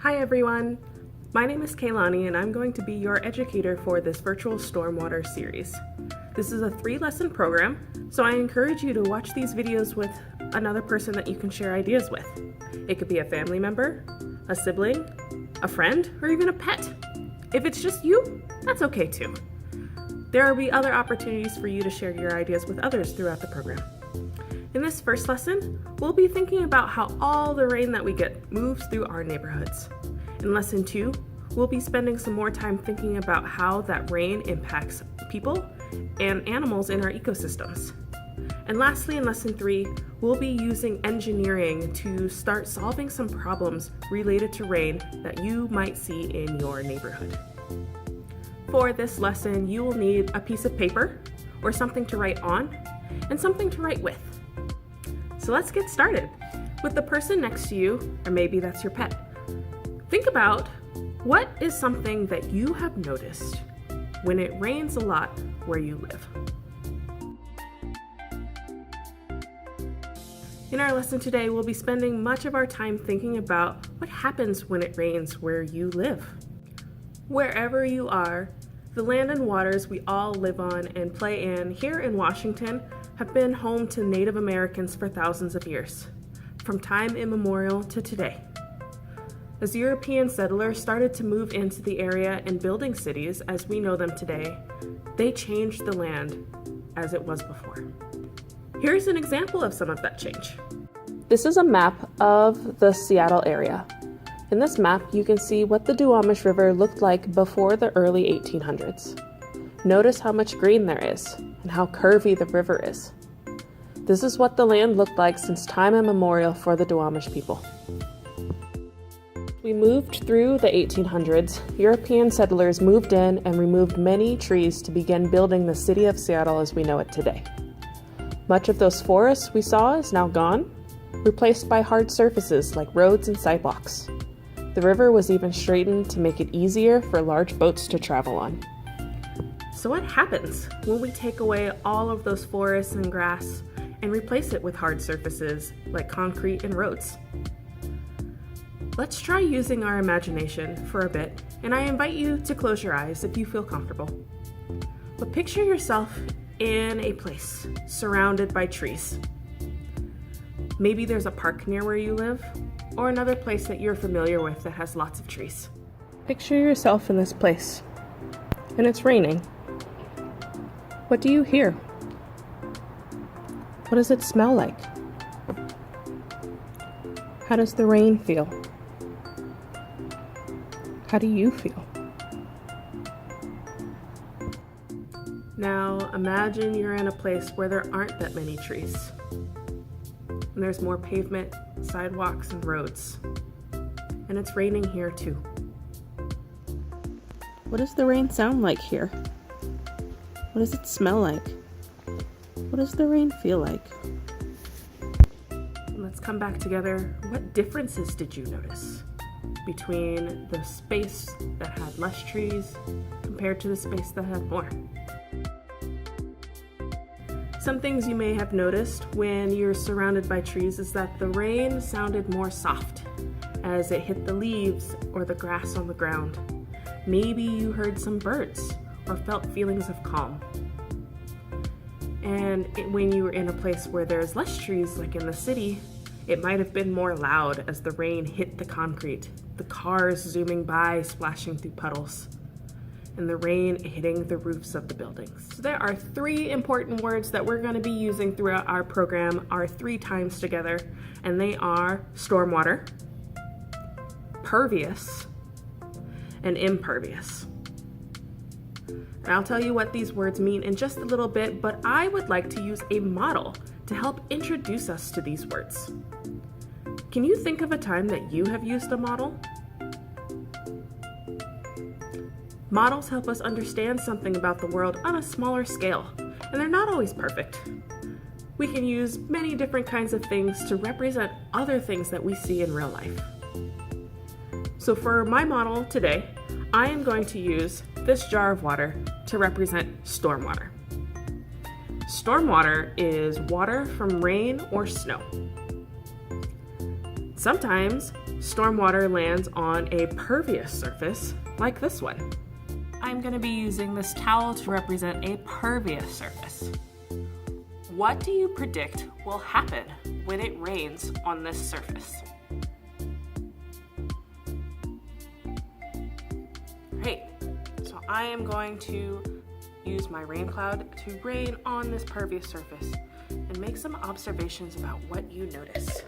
Hi everyone! My name is Kaylani and I'm going to be your educator for this virtual Stormwater series. This is a 3-lesson program, so I encourage you to watch these videos with another person that you can share ideas with. It could be a family member, a sibling, a friend, or even a pet. If it's just you, that's okay too. There will be other opportunities for you to share your ideas with others throughout the program. In this first lesson, we'll be thinking about how all the rain that we get moves through our neighborhoods. In lesson 2, we'll be spending some more time thinking about how that rain impacts people and animals in our ecosystems. And lastly, in lesson 3, we'll be using engineering to start solving some problems related to rain that you might see in your neighborhood. For this lesson, you will need a piece of paper or something to write on and something to write with. So let's get started. With the person next to you, or maybe that's your pet, think about what is something that you have noticed when it rains a lot where you live. In our lesson today, we'll be spending much of our time thinking about what happens when it rains where you live. Wherever you are, the land and waters we all live on and play in here in Washington have been home to Native Americans for thousands of years, from time immemorial to today. As European settlers started to move into the area and building cities as we know them today, they changed the land as it was before. Here's an example of some of that change. This is a map of the Seattle area. In this map, you can see what the Duwamish River looked like before the early 1800s. Notice how much green there is and how curvy the river is. This is what the land looked like since time immemorial for the Duwamish people. We moved through the 1800s. European settlers moved in and removed many trees to begin building the city of Seattle as we know it today. Much of those forests we saw is now gone, replaced by hard surfaces like roads and sidewalks. The river was even straightened to make it easier for large boats to travel on. So what happens when we take away all of those forests and grass and replace it with hard surfaces like concrete and roads? Let's try using our imagination for a bit, and I invite you to close your eyes if you feel comfortable. But picture yourself in a place surrounded by trees. Maybe there's a park near where you live, or another place that you're familiar with that has lots of trees. Picture yourself in this place, and it's raining. What do you hear? What does it smell like? How does the rain feel? How do you feel? Now imagine you're in a place where there aren't that many trees. And there's more pavement, sidewalks, and roads. And it's raining here too. What does the rain sound like here? What does it smell like? What does the rain feel like? Let's come back together. What differences did you notice between the space that had less trees compared to the space that had more? Some things you may have noticed when you're surrounded by trees is that the rain sounded more soft as it hit the leaves or the grass on the ground. Maybe you heard some birds or felt feelings of calm. And when you were in a place where there's less trees, like in the city, it might have been more loud as the rain hit the concrete, the cars zooming by, splashing through puddles, and the rain hitting the roofs of the buildings. So there are 3 important words that we're going to be using throughout our program, our 3 times together, and they are stormwater, pervious, and impervious. And I'll tell you what these words mean in just a little bit, but I would like to use a model to help introduce us to these words. Can you think of a time that you have used a model? Models help us understand something about the world on a smaller scale, and they're not always perfect. We can use many different kinds of things to represent other things that we see in real life. So for my model today, I am going to use this jar of water to represent stormwater. Stormwater is water from rain or snow. Sometimes Stormwater lands on a pervious surface like this one. I'm going to be using this towel to represent a pervious surface. What do you predict will happen when it rains on this surface? Great. So I am going to use my rain cloud to rain on this pervious surface and make some observations about what you notice.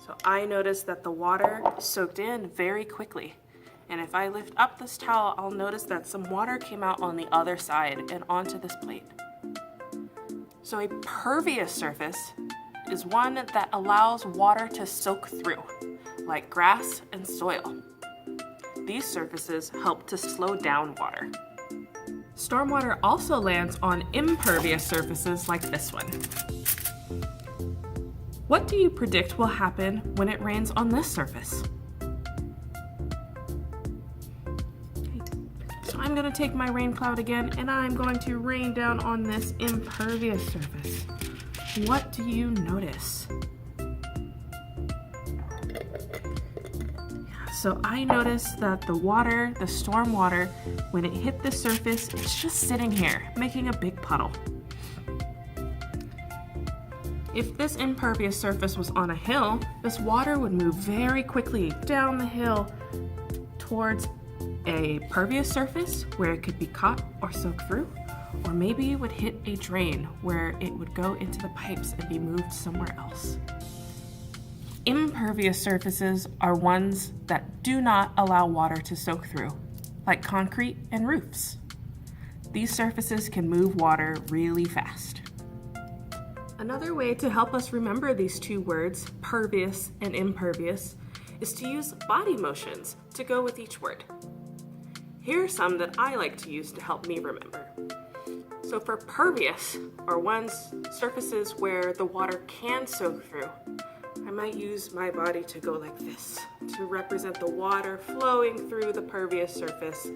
So I notice that the water soaked in very quickly. And if I lift up this towel, I'll notice that some water came out on the other side and onto this plate. So a pervious surface is one that allows water to soak through, like grass and soil. These surfaces help to slow down water. Stormwater also lands on impervious surfaces like this one. What do you predict will happen when it rains on this surface? So I'm going to take my rain cloud again and I'm going to rain down on this impervious surface. What do you notice? So I noticed that the water, the storm water, when it hit the surface, it's just sitting here, making a big puddle. If this impervious surface was on a hill, this water would move very quickly down the hill towards a pervious surface where it could be caught or soaked through, or maybe it would hit a drain where it would go into the pipes and be moved somewhere else. Impervious surfaces are ones that do not allow water to soak through, like concrete and roofs. These surfaces can move water really fast. Another way to help us remember these two words, pervious and impervious, is to use body motions to go with each word. Here are some that I like to use to help me remember. So for pervious, or surfaces where the water can soak through, I might use my body to go like this to represent the water flowing through the pervious surface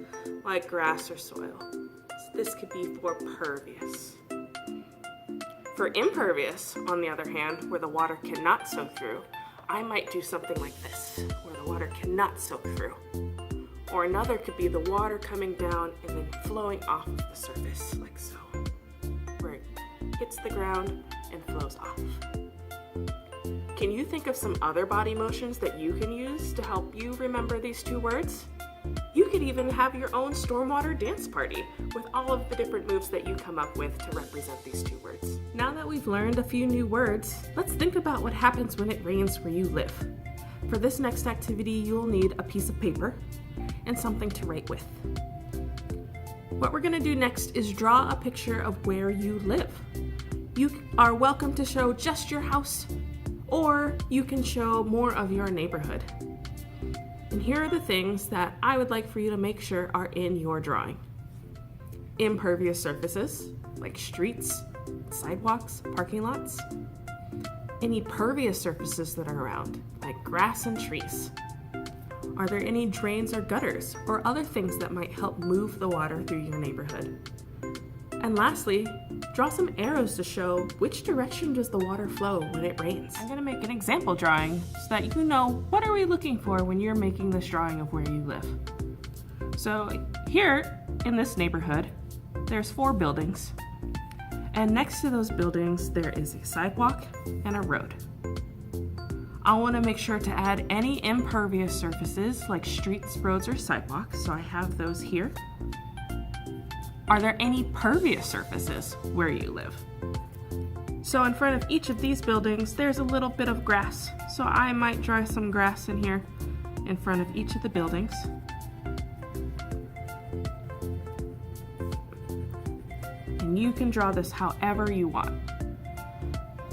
like grass or soil. So this could be for pervious. For impervious, on the other hand, where the water cannot soak through, I might do something like this, where the water cannot soak through. Or another could be the water coming down and then flowing off of the surface, like so, where it hits the ground and flows off. Can you think of some other body motions that you can use to help you remember these two words? You could even have your own stormwater dance party with all of the different moves that you come up with to represent these two words. Now that we've learned a few new words, let's think about what happens when it rains where you live. For this next activity, you'll need a piece of paper and something to write with. What we're gonna do next is draw a picture of where you live. You are welcome to show just your house, or you can show more of your neighborhood. And here are the things that I would like for you to make sure are in your drawing. Impervious surfaces, like streets, sidewalks, parking lots. Any pervious surfaces that are around, like grass and trees. Are there any drains or gutters, or other things that might help move the water through your neighborhood? And lastly, draw some arrows to show which direction does the water flow when it rains. I'm going to make an example drawing so that you know what are we looking for when you're making this drawing of where you live. So here in this neighborhood, there's 4 buildings. And next to those buildings, there is a sidewalk and a road. I want to make sure to add any impervious surfaces like streets, roads, or sidewalks, so I have those here. Are there any pervious surfaces where you live? So in front of each of these buildings, there's a little bit of grass. So I might draw some grass in here in front of each of the buildings. And you can draw this however you want.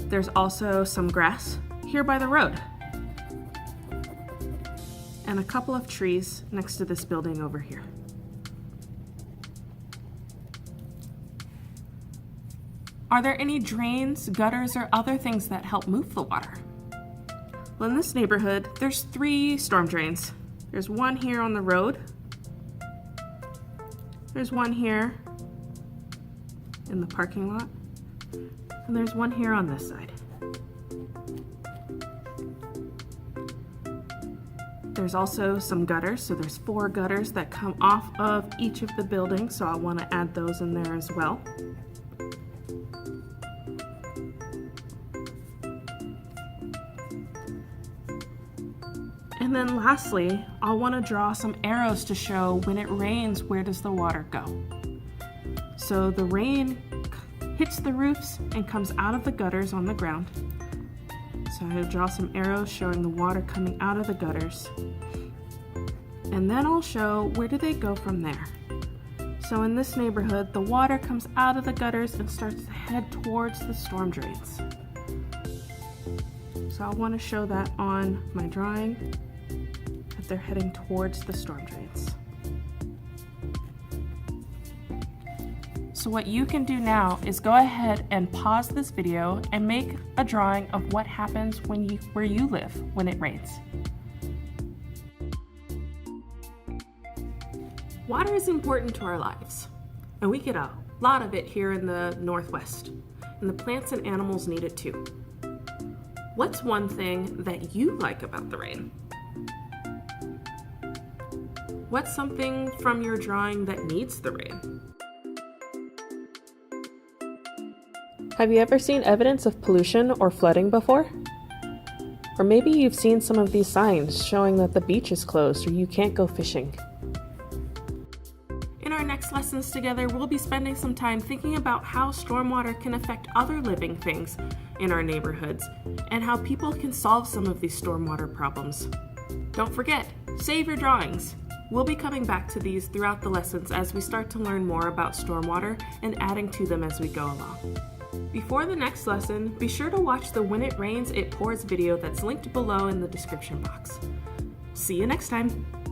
There's also some grass here by the road. And a couple of trees next to this building over here. Are there any drains, gutters, or other things that help move the water? Well, in this neighborhood, there's 3 storm drains. There's one here on the road. There's one here in the parking lot. And there's one here on this side. There's also some gutters, so there's 4 gutters that come off of each of the buildings, so I want to add those in there as well. And then lastly, I'll want to draw some arrows to show when it rains, where does the water go? So the rain hits the roofs and comes out of the gutters on the ground. So I'll draw some arrows showing the water coming out of the gutters. And then I'll show where do they go from there. So in this neighborhood, the water comes out of the gutters and starts to head towards the storm drains. So I want to show that on my drawing, that they're heading towards the storm drains. So what you can do now is go ahead and pause this video and make a drawing of what happens where you live when it rains. Water is important to our lives, and we get a lot of it here in the Northwest, and the plants and animals need it too. What's one thing that you like about the rain? What's something from your drawing that needs the rain? Have you ever seen evidence of pollution or flooding before? Or maybe you've seen some of these signs showing that the beach is closed or you can't go fishing. In our next lessons together, we'll be spending some time thinking about how stormwater can affect other living things in our neighborhoods and how people can solve some of these stormwater problems. Don't forget, save your drawings. We'll be coming back to these throughout the lessons as we start to learn more about stormwater and adding to them as we go along. Before the next lesson, be sure to watch the When It Rains, It Pours video that's linked below in the description box. See you next time!